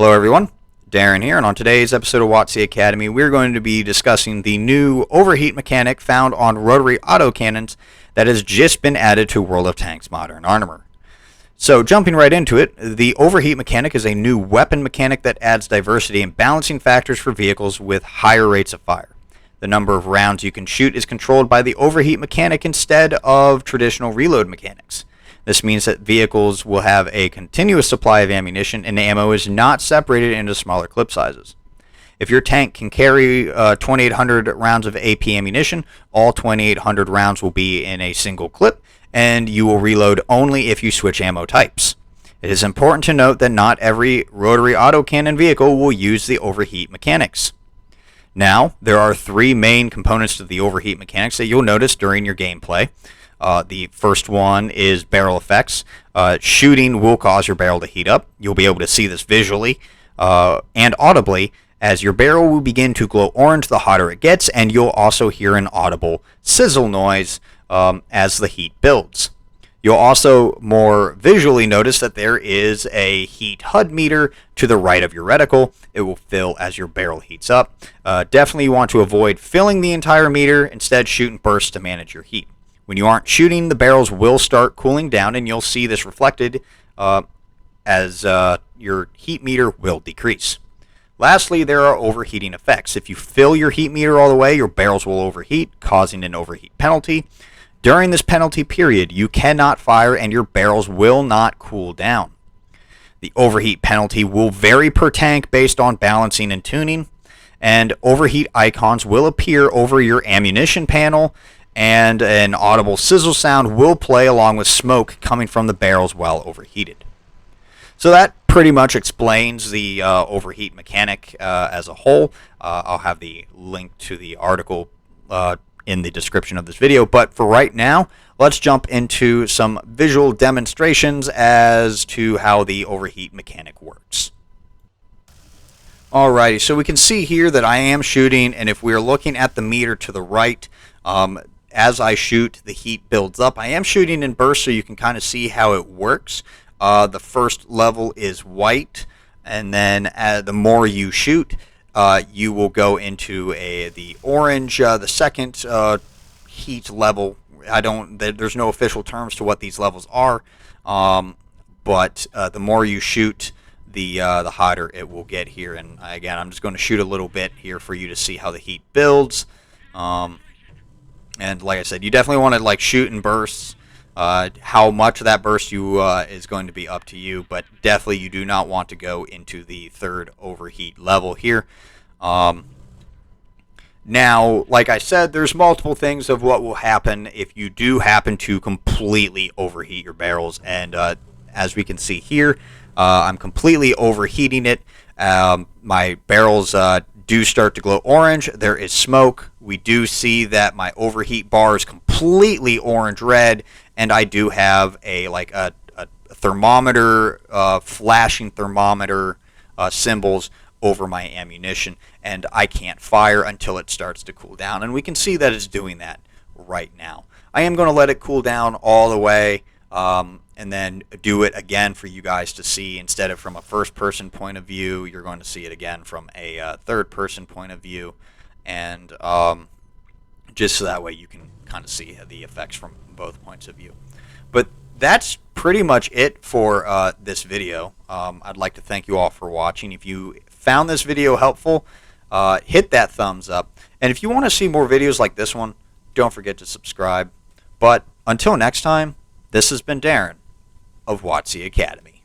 Hello everyone, Darren here, and on today's episode of WoTC Academy, we're going to be discussing the new overheat mechanic found on rotary autocannons that has just been added to World of Tanks Modern Armor. So jumping right into it, the overheat mechanic is a new weapon mechanic that adds diversity and balancing factors for vehicles with higher rates of fire. The number of rounds you can shoot is controlled by the overheat mechanic instead of traditional reload mechanics. This means that vehicles will have a continuous supply of ammunition and ammo is not separated into smaller clip sizes. If your tank can carry 2,800 rounds of AP ammunition, all 2,800 rounds will be in a single clip, and you will reload only if you switch ammo types. It is important to note that not every rotary autocannon vehicle will use the overheat mechanics. Now, there are three main components to the overheat mechanics that you'll notice during your gameplay. The first one is barrel effects. Shooting will cause your barrel to heat up. You'll be able to see this visually and audibly as your barrel will begin to glow orange the hotter it gets, and you'll also hear an audible sizzle noise as the heat builds. You'll also more visually notice that there is a heat HUD meter to the right of your reticle. It will fill as your barrel heats up. Definitely you want to avoid filling the entire meter. Instead, shoot in bursts to manage your heat. When you aren't shooting, the barrels will start cooling down, and you'll see this reflected as your heat meter will decrease. Lastly, there are overheating effects. If you fill your heat meter all the way, your barrels will overheat, causing an overheat penalty. During this penalty period, you cannot fire and your barrels will not cool down. The overheat penalty will vary per tank based on balancing and tuning, and overheat icons will appear over your ammunition panel, and an audible sizzle sound will play along with smoke coming from the barrels while overheated. So that pretty much explains the overheat mechanic as a whole. I'll have the link to the article in the description of this video, but for right now, let's jump into some visual demonstrations as to how the overheat mechanic works. Alrighty, so we can see here that I am shooting, and if we're looking at the meter to the right, as I shoot, the heat builds up. I am shooting in bursts, so you can kind of see how it works. The first level is white, and then the more you shoot, you will go into the orange. The second heat level, there's no official terms to what these levels are, but the more you shoot, the hotter it will get here. And again, I'm just going to shoot a little bit here for you to see how the heat builds. And like I said, you definitely want to shoot in bursts. How much of that burst is going to be up to you, but definitely you do not want to go into the third overheat level here. Now, like I said, there's multiple things of what will happen if you do happen to completely overheat your barrels, and as we can see here, I'm completely overheating it. My barrels do start to glow orange. There is smoke. We do see that my overheat bar is completely orange red, and I do have a thermometer, flashing thermometer symbols over my ammunition, and I can't fire until it starts to cool down, and we can see that it's doing that right now. I am going to let it cool down all the way, and then do it again for you guys to see. Instead of from a first-person point of view, you're going to see it again from a third-person point of view, and just so that way you can kind of see the effects from both points of view. But that's pretty much it for this video. I'd like to thank you all for watching. If you found this video helpful, hit that thumbs up. And if you want to see more videos like this one, don't forget to subscribe. But until next time, this has been Darren of WoTC Academy.